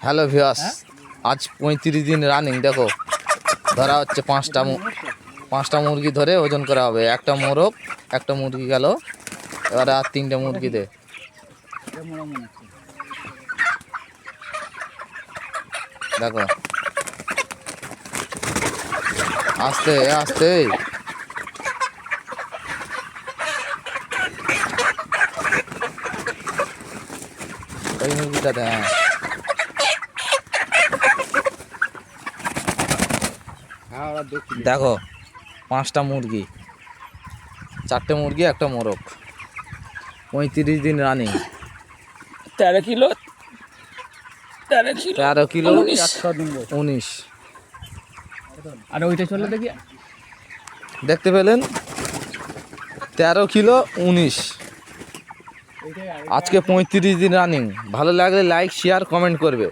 Hello viewers, আজ 35 দিন running. দেখো ধরা হচ্ছে পাঁচটা মুরগি ধরে ওজন করা হবে। একটা মোরগ, একটা মুরগি গেল, এবারে আর 3টে মুরগি দে। দেখো আস্তে আস্তে, ওই মুরগিটা দে। দেখো 5টা মুরগি, 4টে মুরগি, একটা মোরগ, 35 দিন রানিং। 13 কিলো 19। আর ওইটা চলে দেখি, দেখতে পেলেন 13 কিলো 19। আজকে 35 দিন রানিং। ভালো লাগলে লাইক, শেয়ার, কমেন্ট করবে।